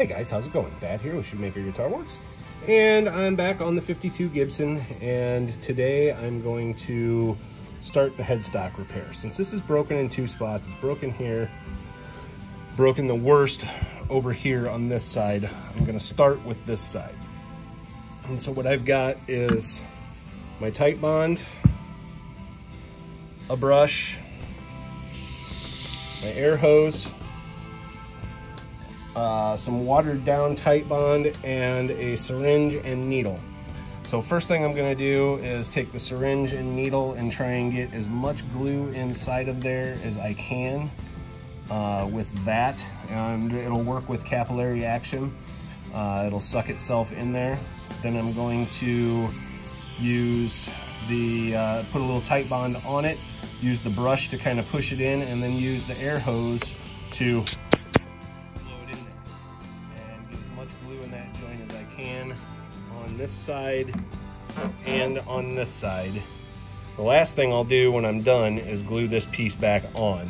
Hey guys, how's it going? Thad here with Shoemaker Guitar Works, and I'm back on the 52 Gibson, and today I'm going to start the headstock repair. Since this is broken in two spots, it's broken here, broken the worst over here on this side. I'm gonna start with this side. And so what I've got is my tight bond, a brush, my air hose, some watered down tight bond, and a syringe and needle. So first thing I'm gonna do is take the syringe and needle and try and get as much glue inside of there as I can with that, and it'll work with capillary action. It'll suck itself in there. Then I'm going to use the, put a little tight bond on it, use the brush to kind of push it in, and then use the air hose to blow it in there. And get as much glue in that joint as I can on this side and on this side. The last thing I'll do when I'm done is glue this piece back on.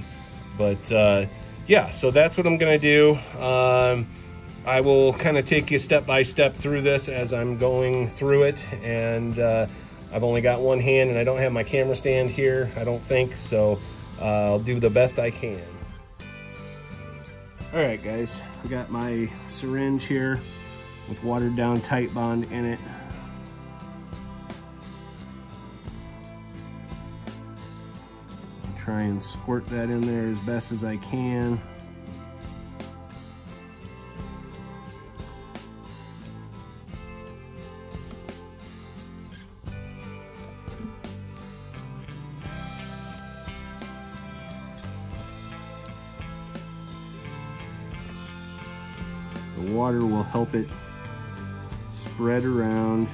But yeah, so that's what I'm gonna do. I will kind of take you step by step through this as I'm going through it, and I've only got one hand and I don't have my camera stand here, I don't think, so I'll do the best I can. All right guys, I got my syringe here with watered down tight bond in it. Try and squirt that in there as best as I can. The water will help it spread around,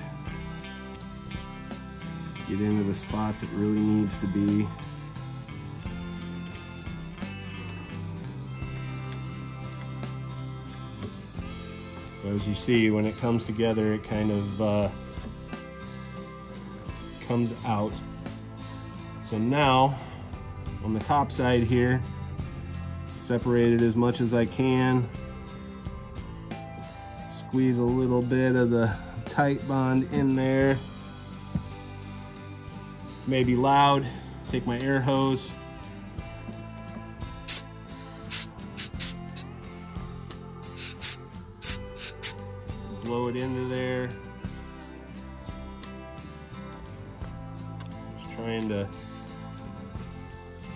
get into the spots it really needs to be. As you see, when it comes together, it kind of comes out. So now, on the top side here, separate it as much as I can. Squeeze a little bit of the tight bond in there. Maybe loud. Take my air hose. Blow it into there. Just trying to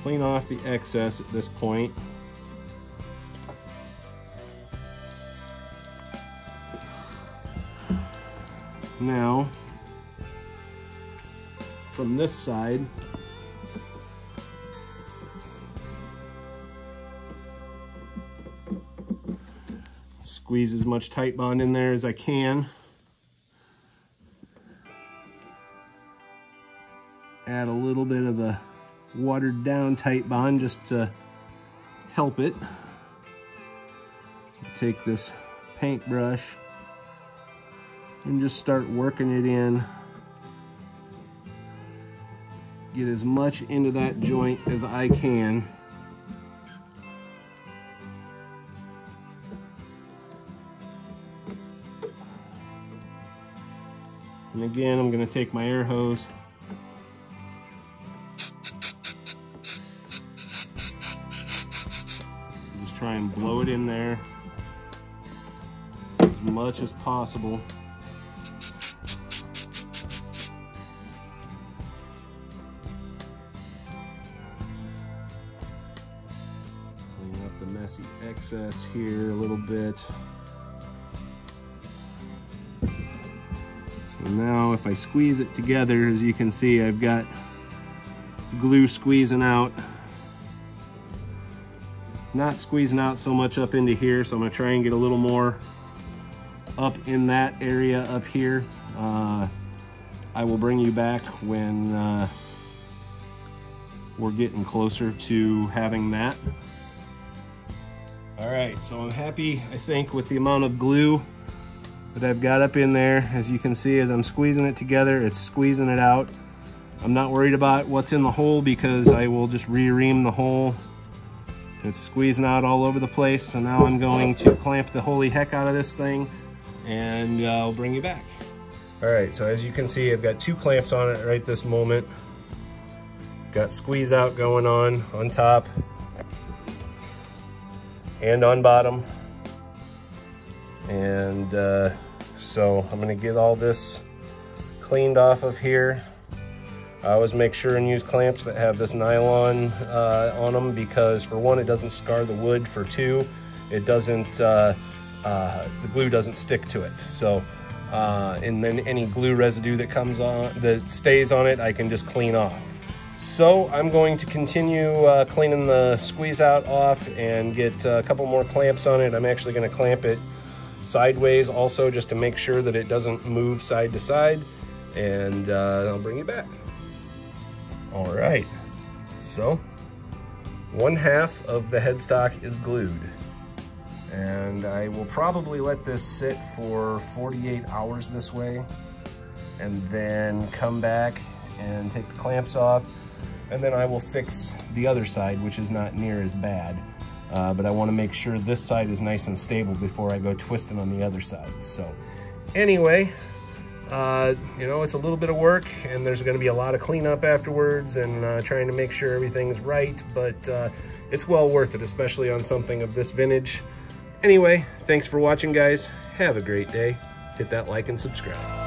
clean off the excess at this point. Now, from this side, squeeze as much tight bond in there as I can. Add a little bit of the watered down tight bond just to help it. Take this paintbrush and just start working it in. Get as much into that joint as I can. And again, I'm going to take my air hose. Just try and blow it in there as much as possible. Clean up the messy excess here a little bit. Now if I squeeze it together, as you can see, I've got glue squeezing out. It's not squeezing out so much up into here, so I'm going to try and get a little more up in that area up here. I will bring you back when we're getting closer to having that. All right, so I'm happy, I think, with the amount of glue that I've got up in there. As you can see, as I'm squeezing it together, it's squeezing it out. I'm not worried about what's in the hole because I will just re-ream the hole It's squeezing out all over the place. So now I'm going to clamp the holy heck out of this thing, and I'll bring you back. All right, so as you can see, I've got 2 clamps on it right this moment. Got squeeze out going on top and on bottom. And so I'm gonna get all this cleaned off of here. I always make sure and use clamps that have this nylon on them, because for one, it doesn't scar the wood. For two, it doesn't, the glue doesn't stick to it. So, and then any glue residue that comes on, that stays on it, I can just clean off. So I'm going to continue cleaning the squeeze out off and get a couple more clamps on it. I'm actually gonna clamp it sideways also, just to make sure that it doesn't move side to side, and I'll bring you back. All right, so 1/2 of the headstock is glued, and I will probably let this sit for 48 hours this way, and then come back and take the clamps off, and then I will fix the other side, which is not near as bad. But I want to make sure this side is nice and stable before I go twisting on the other side. So anyway, you know, it's a little bit of work, and there's going to be a lot of cleanup afterwards, and trying to make sure everything's right, but it's well worth it, especially on something of this vintage. Anyway, thanks for watching, guys. Have a great day. Hit that like and subscribe.